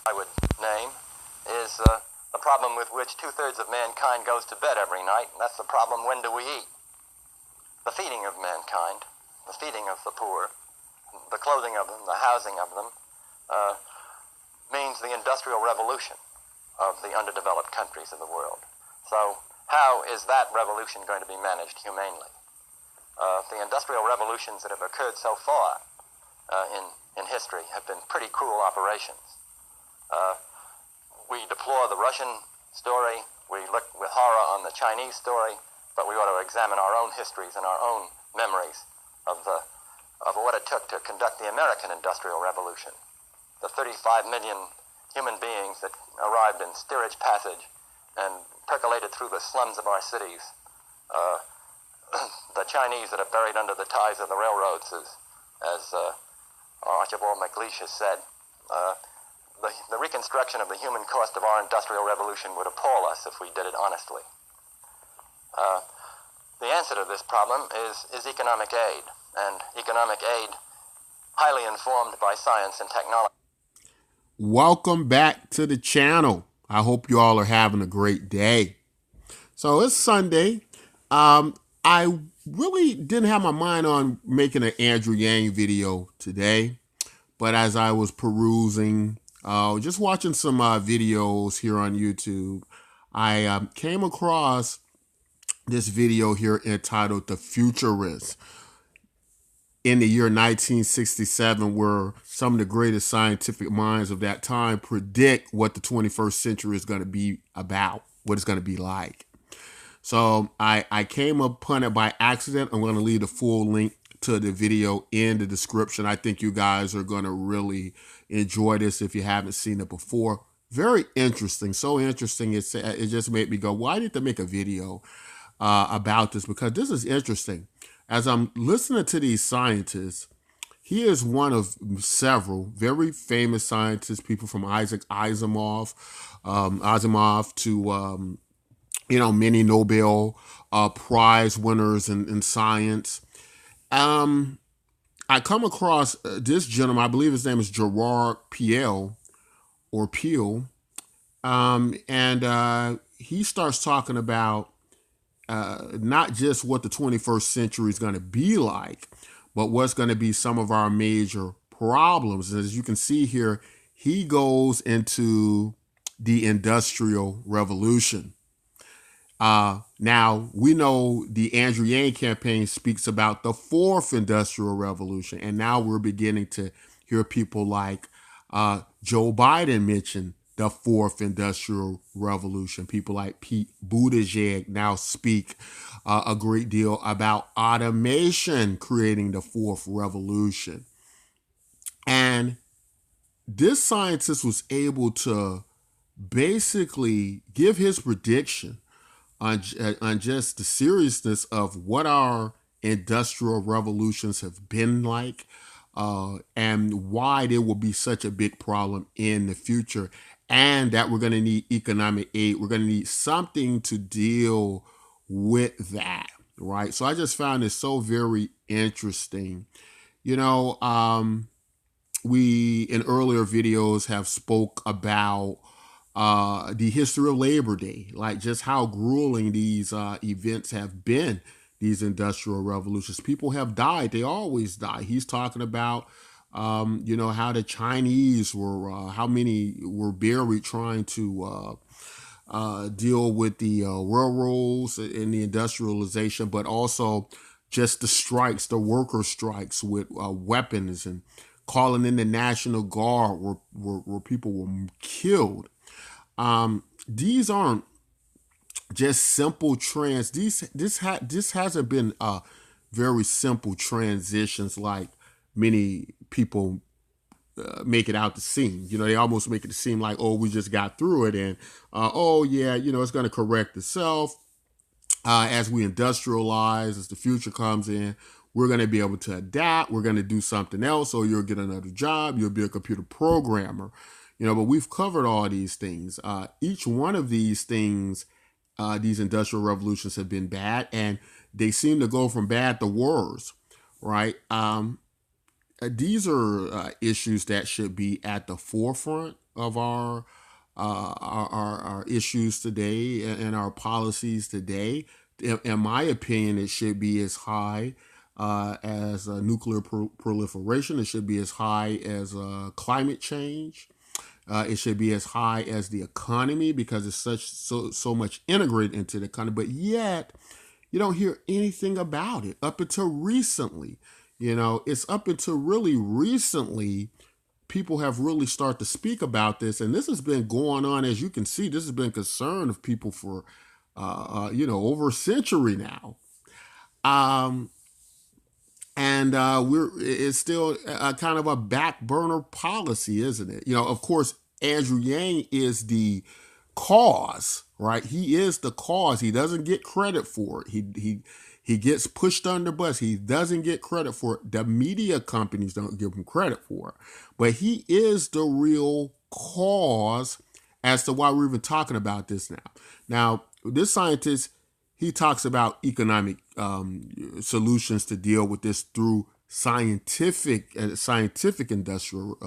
I would name is the problem with which 2/3 of mankind goes to bed every night, and that's the problem, when do we eat? The feeding of mankind, the feeding of the poor, the clothing of them, the housing of them, means the industrial revolution of the underdeveloped countries of the world. So how is that revolution going to be managed humanely? The industrial revolutions that have occurred so far in history have been pretty cruel operations. We deplore the Russian story, we look with horror on the Chinese story, but we ought to examine our own histories and our own memories of what it took to conduct the American Industrial Revolution. The 35 million human beings that arrived in Steerage Passage and percolated through the slums of our cities. The Chinese that are buried under the ties of the railroads, as Archibald MacLeish has said. The reconstruction of the human cost of our Industrial Revolution would appall us if we did it honestly. The answer to this problem is economic aid, and economic aid highly informed by science and technology. Welcome back to the channel. I hope you all are having a great day. So it's Sunday. I really didn't have my mind on making an Andrew Yang video today, but as I was perusing, just watching some videos here on YouTube, I came across this video here entitled "The Futurists" in the year 1967, where some of the greatest scientific minds of that time predict what the 21st century is going to be about, what it's going to be like. So I came upon it by accident. I'm going to leave the full link to the video in the description. I think you guys are going to really enjoy this if you haven't seen it before. Very interesting. So interesting. It just made me go, why did they make a video about this? Because this is interesting. As I'm listening to these scientists, he is one of several very famous scientists, people from Isaac Asimov to many Nobel Prize winners in science. I come across this gentleman, I believe his name is Gerard Piel, and he starts talking about not just what the 21st century is going to be like, but what's going to be some of our major problems. As you can see here, he goes into the Industrial Revolution. Now, we know the Andrew Yang campaign speaks about the fourth Industrial Revolution, and now we're beginning to hear people like Joe Biden mention the fourth Industrial Revolution. People like Pete Buttigieg now speak a great deal about automation creating the fourth revolution. And this scientist was able to basically give his prediction on just the seriousness of what our industrial revolutions have been like, and why there will be such a big problem in the future, and that we're going to need economic aid. We're going to need something to deal with that, right? So I just found it so very interesting. We in earlier videos have spoke about the history of Labor Day, like just how grueling these events have been, these industrial revolutions. People have died. They always die. He's talking about, how the Chinese were, how many were buried trying to deal with the railroads and the industrialization, but also just the strikes, the worker strikes with weapons and calling in the National Guard where people were killed. These aren't just simple this hasn't been very simple transitions like many people make it out to seem. They almost make it seem like, oh, we just got through it, and it's going to correct itself as we industrialize, as the future comes in. We're going to be able to adapt. We're going to do something else, or you'll get another job. You'll be a computer programmer. But we've covered all these things. Each one of these things, these industrial revolutions have been bad, and they seem to go from bad to worse, right? these are issues that should be at the forefront of our issues today and our policies today. In my opinion, it should be as high as nuclear proliferation. It should be as high as climate change. It should be as high as the economy because it's so much integrated into the economy. But yet, you don't hear anything about it up until recently. It's up until really recently people have really started to speak about this, and this has been going on. As you can see, this has been concern of people for over a century now. Um, and it's still a kind of a back burner policy, isn't it? Of course, Andrew Yang is the cause, right? He is the cause. He doesn't get credit for it. He gets pushed under the bus. He doesn't get credit for it. The media companies don't give him credit for it. But he is the real cause as to why we're even talking about this now. Now, this scientist, he talks about economic solutions to deal with this through scientific industrial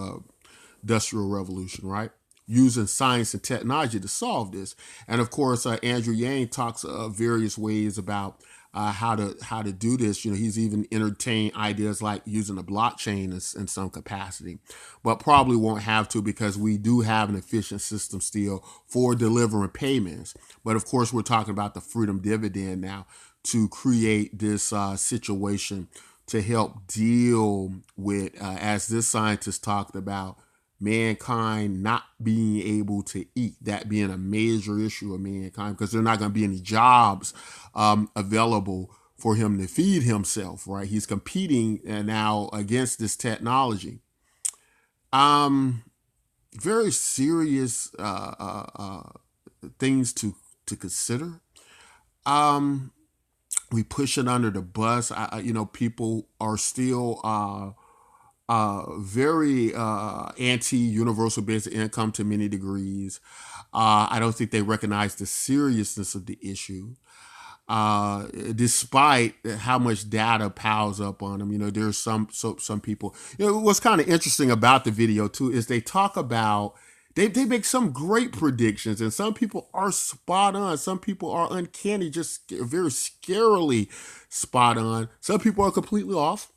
revolution, right? Using science and technology to solve this. And of course, Andrew Yang talks various ways about how to do this. He's even entertained ideas like using a blockchain in some capacity, but probably won't have to because we do have an efficient system still for delivering payments. But of course, we're talking about the freedom dividend now to create this situation to help deal with, as this scientist talked about, mankind not being able to eat, that being a major issue of mankind, because there are not going to be any jobs available for him to feed himself, right? He's competing now against this technology. Very serious things to consider. We push it under the bus. People are still very anti-universal basic income to many degrees. I don't think they recognize the seriousness of the issue, despite how much data piles up on them. There's some people. What's kind of interesting about the video too is they talk about they make some great predictions, and some people are spot on. Some people are uncanny, just very scarily spot on. Some people are completely off.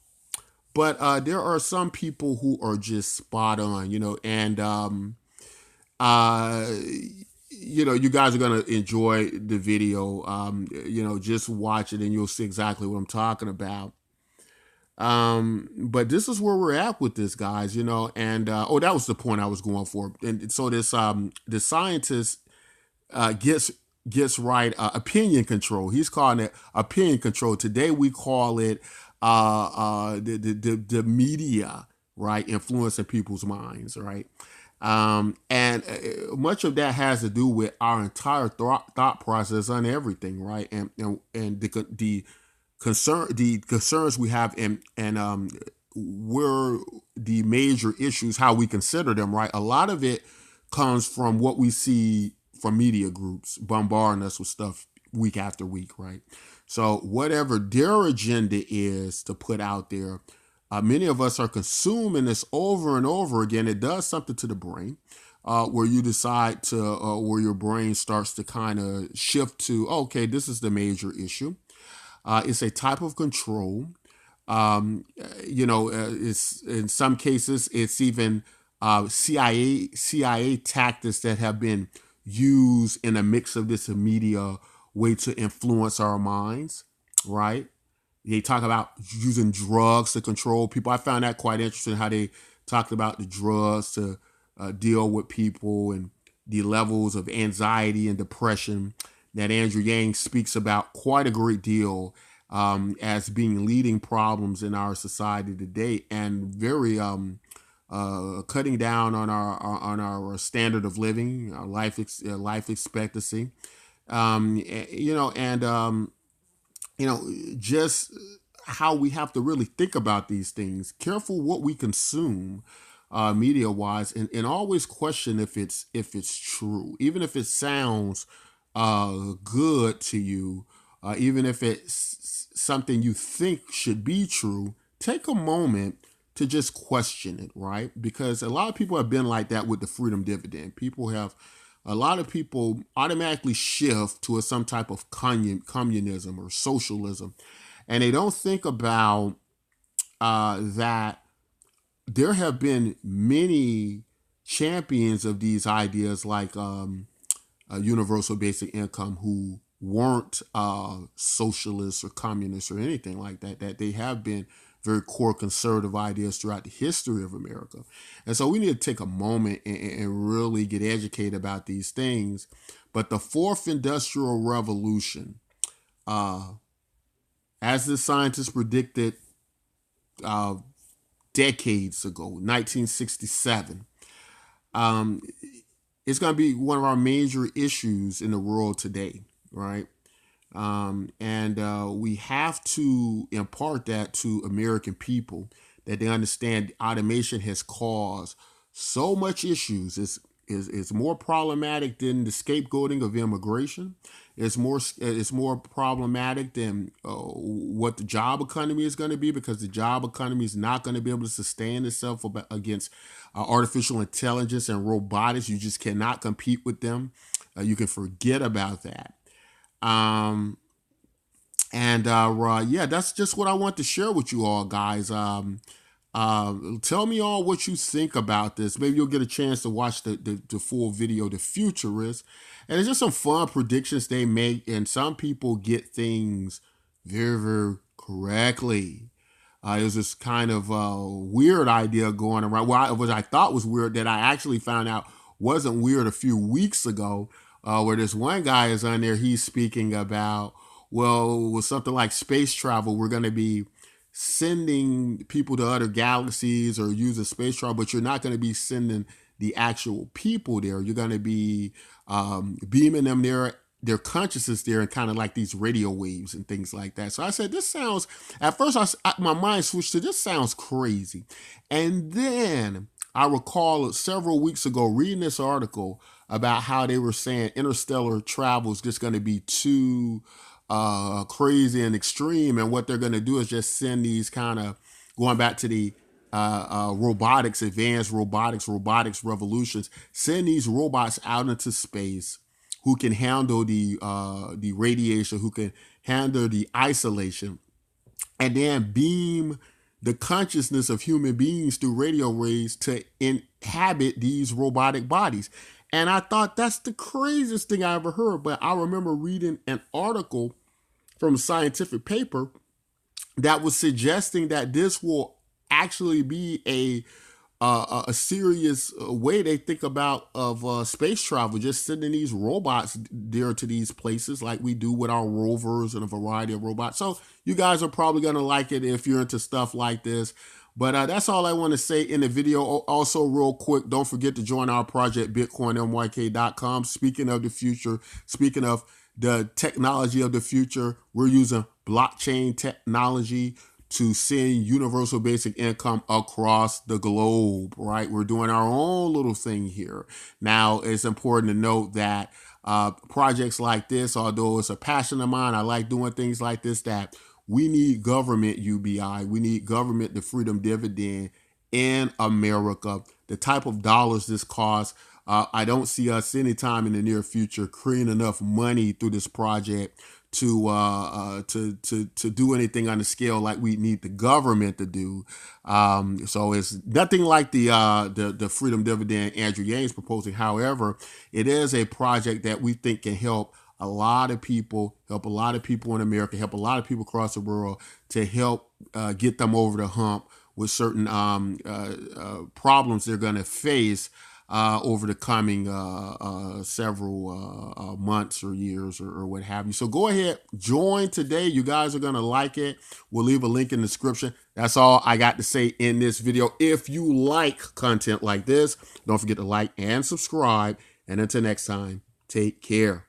But there are some people who are just spot on, and you guys are gonna enjoy the video. Just watch it and you'll see exactly what I'm talking about. But this is where we're at with this, guys. And that was the point I was going for. And so the scientist gets right opinion control. He's calling it opinion control. Today we call it the media, right, influencing people's minds, right? And much of that has to do with our entire thought process on everything, right? And the concerns we have and where the major issues, how we consider them, right? A lot of it comes from what we see from media groups bombarding us with stuff week after week, right? So whatever their agenda is to put out there, many of us are consuming this over and over again. It does something to the brain, where you decide to, where your brain starts to kind of shift to, okay, this is the major issue. It's a type of control. It's in some cases it's even CIA tactics that have been used in a mix of this media way to influence our minds, right? They talk about using drugs to control people. I found that quite interesting how they talked about the drugs to deal with people and the levels of anxiety and depression that Andrew Yang speaks about quite a great deal as being leading problems in our society today, and very cutting down on our standard of living, our life expectancy. Just how we have to really think about these things. Careful what we consume, media wise, and always question if it's true, even if it sounds good to you, even if it's something you think should be true. Take a moment to just question it, right? Because a lot of people have been like that with the freedom dividend. A lot of people automatically shift to some type of communism or socialism, and they don't think about that there have been many champions of these ideas, like universal basic income, who weren't socialists or communists or anything like that, that they have been very core conservative ideas throughout the history of America. And so we need to take a moment and really get educated about these things. But the fourth industrial revolution, as the scientists predicted decades ago, 1967, it's going to be one of our major issues in the world today, right? And we have to impart that to American people, that they understand automation has caused so much issues. It's more problematic than the scapegoating of immigration. It's more problematic than what the job economy is going to be, because the job economy is not going to be able to sustain itself against artificial intelligence and robotics. You just cannot compete with them. You can forget about that. Yeah, that's just what I want to share with you all, guys. Tell me all what you think about this. Maybe you'll get a chance to watch the full video, The Futurists. And it's just some fun predictions they make, and some people get things very, very correctly. It was this kind of weird idea going around. Well, what I thought was weird, that I actually found out wasn't weird a few weeks ago, where this one guy is on there, he's speaking about, well, with something like space travel, we're going to be sending people to other galaxies or using space travel, but you're not going to be sending the actual people there. You're going to be beaming them there, their consciousness there, and kind of like these radio waves and things like that. So I said, this sounds, at first my mind switched to, this sounds crazy. And then I recall several weeks ago reading this article about how they were saying interstellar travel is just going to be too crazy and extreme, and what they're going to do is just send these kind of, going back to the robotics, advanced robotics revolutions, send these robots out into space who can handle the radiation, who can handle the isolation, and then beam the consciousness of human beings through radio waves to inhabit these robotic bodies. And I thought that's the craziest thing I ever heard. But I remember reading an article from a scientific paper that was suggesting that this will actually be a serious way they think about of space travel, just sending these robots there to these places like we do with our rovers and a variety of robots. So you guys are probably going to like it if you're into stuff like this. But that's all I want to say in the video. Also, real quick, don't forget to join our project, BitcoinMYK.com. Speaking of the future, speaking of the technology of the future, we're using blockchain technology to send universal basic income across the globe, right? We're doing our own little thing here. Now, it's important to note that projects like this, although it's a passion of mine, I like doing things like this, that we need government UBI. We need government, the freedom dividend in America. The type of dollars this costs, I don't see us anytime in the near future creating enough money through this project to do anything on the scale like we need the government to do. So it's nothing like the freedom dividend Andrew Yang is proposing. However, it is a project that we think can help a lot of people, help a lot of people in America, help a lot of people across the world, to help get them over the hump with certain problems they're going to face over the coming several months or years or what have you. So go ahead, join today. You guys are going to like it. We'll leave a link in the description. That's all I got to say in this video. If you like content like this, don't forget to like and subscribe. And until next time, take care.